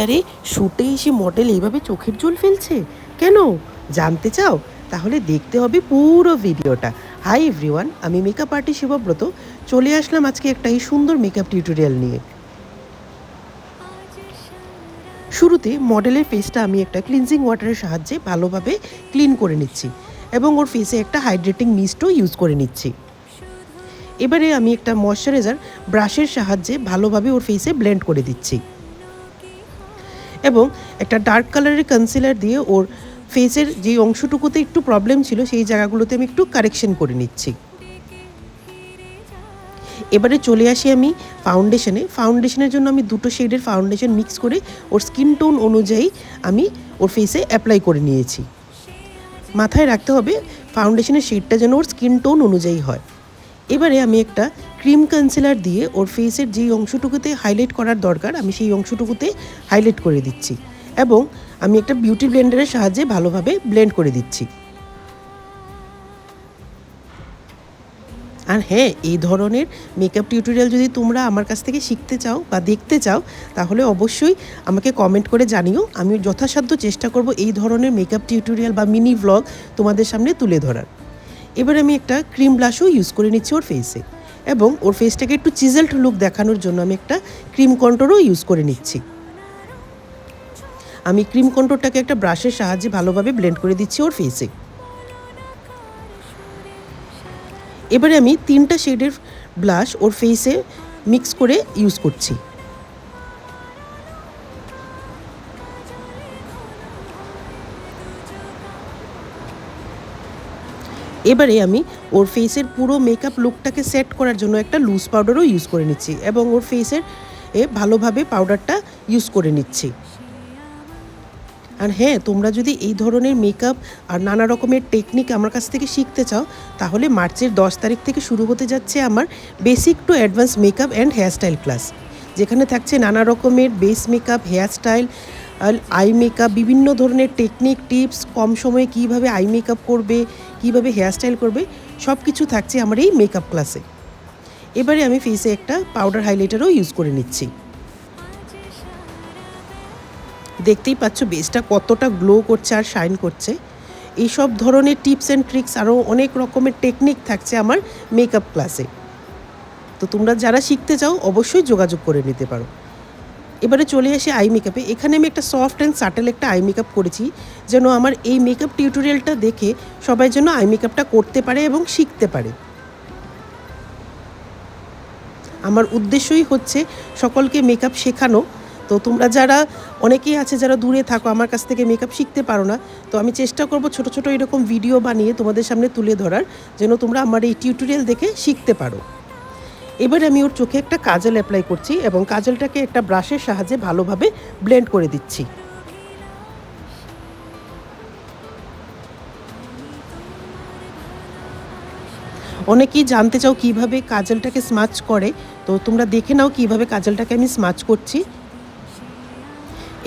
আরে শুটে এসে মডেল এইভাবে চোখের জল ফেলছে কেন? জানতে চাও? তাহলে দেখতে হবে পুরো ভিডিওটা। হাই এভরিওয়ান, আমি মেকআপ আর্টিস্ট শিবব্রত। চলে আসলাম আজকে একটা এই সুন্দর মেকআপ টিউটোরিয়াল নিয়ে। শুরুতে মডেলের ফেসটা আমি একটা ক্লিনজিং ওয়াটারের সাহায্যে ভালোভাবে ক্লিন করে নিচ্ছি এবং ওর ফেসে একটা হাইড্রেটিং মিস্টও ইউজ করে নিচ্ছি। এবারে আমি একটা ময়শ্চারাইজার ব্রাশের সাহায্যে ভালোভাবে ওর ফেসে ব্লেন্ড করে দিচ্ছি এবং একটা ডার্ক কালারের কনসিলার দিয়ে ওর ফেসের যে অংশটুকুতে একটু প্রবলেম ছিল সেই জায়গাগুলোতে আমি একটু কারেকশন করে নিচ্ছি। এবারে চলে আসি আমি ফাউন্ডেশনের জন্য আমি দুটো শেডের ফাউন্ডেশন মিক্স করে ওর স্কিন টোন অনুযায়ী আমি ওর ফেসে অ্যাপ্লাই করে নিয়েছি। মাথায় রাখতে হবে ফাউন্ডেশনের শেডটা যেন ওর স্কিন টোন অনুযায়ী হয়। এবারে আমি একটা ক্রিম কনসিলার দিয়ে ওর ফেসের যেই অংশটুকুতে হাইলাইট করার দরকার আমি সেই অংশটুকুতে হাইলাইট করে দিচ্ছি এবং আমি একটা বিউটি ব্লেন্ডারের সাহায্যে ভালোভাবে ব্লেন্ড করে দিচ্ছি। আর হ্যাঁ, এই ধরনের মেকআপ টিউটোরিয়াল যদি তোমরা আমার কাছ থেকে শিখতে চাও বা দেখতে চাও তাহলে অবশ্যই আমাকে কমেন্ট করে জানিও। আমি যথাসাধ্য চেষ্টা করব এই ধরনের মেকআপ টিউটোরিয়াল বা মিনি ভ্লগ তোমাদের সামনে তুলে ধরার। এবার আমি একটা ক্রিম ব্লাশও ইউজ করে নিচ্ছি ওর ফেসে এবং ওর ফেসটাকে একটু চিজেলড লুক দেখানোর জন্য আমি একটা ক্রিম কন্ট্রোরও ইউজ করে নিচ্ছি। আমি ক্রিম কন্ট্রোরটাকে একটা ব্রাশের সাহায্যে ভালোভাবে ব্লেন্ড করে দিচ্ছি ওর ফেসে। এবারে আমি 3টা শেডের ব্লাশ ওর ফেসে মিক্স করে ইউজ করছি। এবারে আমি ওর ফেসের পুরো মেকআপ লুকটাকে সেট করার জন্য একটা লুজ পাউডারও ইউজ করে নিচ্ছি এবং ওর ফেসের ভালোভাবে পাউডারটা ইউজ করে নিচ্ছি। আর হ্যাঁ, তোমরা যদি এই ধরনের মেকআপ আর নানা রকমের টেকনিক আমার কাছ থেকে শিখতে চাও তাহলে মার্চের 10 তারিখ থেকে শুরু হতে যাচ্ছে আমার basic to advance makeup and hairstyle class, যেখানে থাকছে নানা রকমের base makeup, hairstyle, eye makeup, বিভিন্ন ধরনের টেকনিক, টিপস, কম সময়ে কীভাবে আই মেকআপ করবে, কীভাবে হেয়ারস্টাইল করবে, সব কিছু থাকছে আমার এই মেকআপ ক্লাসে। এবারে আমি ফেসে একটা পাউডার হাইলাইটারও ইউজ করে নিচ্ছি। দেখতেই পাচ্ছ বেসটা কতটা গ্লো করছে আর শাইন করছে। এই সব ধরনের টিপস অ্যান্ড ট্রিক্স আরও অনেক রকমের টেকনিক থাকছে আমার মেকআপ ক্লাসে। তো তোমরা যারা শিখতে চাও অবশ্যই যোগাযোগ করে নিতে পারো। এবারে চলে আসি আই মেকআপে। এখানে আমি একটা সফট অ্যান্ড সাটেল একটা আই মেকআপ করেছি যেন আমার এই মেকআপ টিউটোরিয়ালটা দেখে সবাই যেন আই মেকআপটা করতে পারে এবং শিখতে পারে। আমার উদ্দেশ্যই হচ্ছে সকলকে মেকআপ শেখানো। তো তোমরা যারা অনেকেই আছে যারা দূরে থাকো আমার কাছ থেকে মেকআপ শিখতে পারো না, তো আমি চেষ্টা করব ছোট ছোট এরকম ভিডিও বানিয়ে তোমাদের সামনে তুলে ধরার যেন তোমরা আমার এই টিউটোরিয়াল দেখে শিখতে পারো। এবারে আমি ওর চোখে একটা কাজল অ্যাপ্লাই করছি এবং কাজলটাকে একটা ব্রাশের সাহায্যে ভালোভাবে ব্লেন্ড করে দিচ্ছি। অনেকেই জানতে চাও কিভাবে কাজলটাকে স্মাচ করে, তো তোমরা দেখে নাও কিভাবে কাজলটাকে আমি স্মাচ করছি।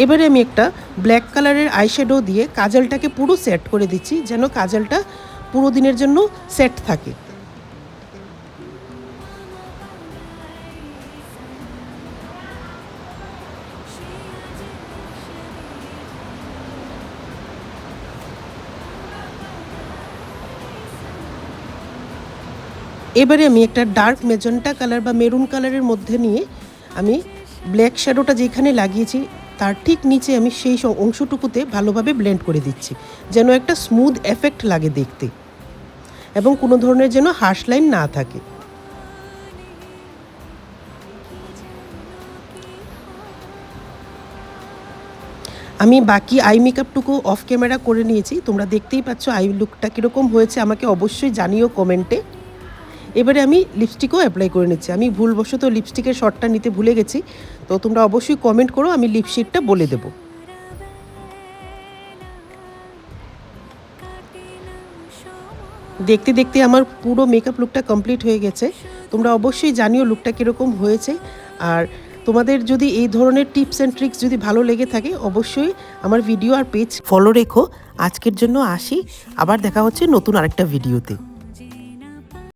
এবারে আমি একটা ব্ল্যাক কালারের আইশ্যাডো দিয়ে কাজলটাকে পুরো সেট করে দিচ্ছি যেন কাজলটা পুরো দিনের জন্য সেট থাকে। এবারে আমি একটা ডার্ক মেজেন্টা কালার বা মেরুন কালারের মধ্যে নিয়ে আমি ব্ল্যাক শ্যাডোটা যেখানে লাগিয়েছি তার ঠিক নিচে আমি সেই অংশটুকুতে ভালোভাবে ব্লেন্ড করে দিচ্ছি যেন একটা স্মুথ এফেক্ট লাগে দেখতে এবং কোনো ধরনের যেন হার্শ লাইন না থাকে। আমি বাকি আই মেকআপটুকু অফ ক্যামেরা করে নিয়েছি, তোমরা দেখতেই পাচ্ছ আই লুকটা কীরকম হয়েছে আমাকে অবশ্যই জানিও কমেন্টে। এবারে আমি লিপস্টিকও অ্যাপ্লাই করে নিচ্ছি। আমি ভুলবশত লিপস্টিকের শটটা নিতে ভুলে গেছি, তো তোমরা অবশ্যই কমেন্ট করো, আমি লিপস্টিকটা বলে দেব। দেখতে দেখতে আমার পুরো মেকআপ লুকটা কমপ্লিট হয়ে গেছে। তোমরা অবশ্যই জানিও লুকটা কীরকম হয়েছে। আর তোমাদের যদি এই ধরনের টিপস অ্যান্ড ট্রিক্স যদি ভালো লেগে থাকে অবশ্যই আমার ভিডিও আর পেজ ফলো রেখো। আজকের জন্য আসি, আবার দেখা হচ্ছে নতুন আরেকটা ভিডিওতে।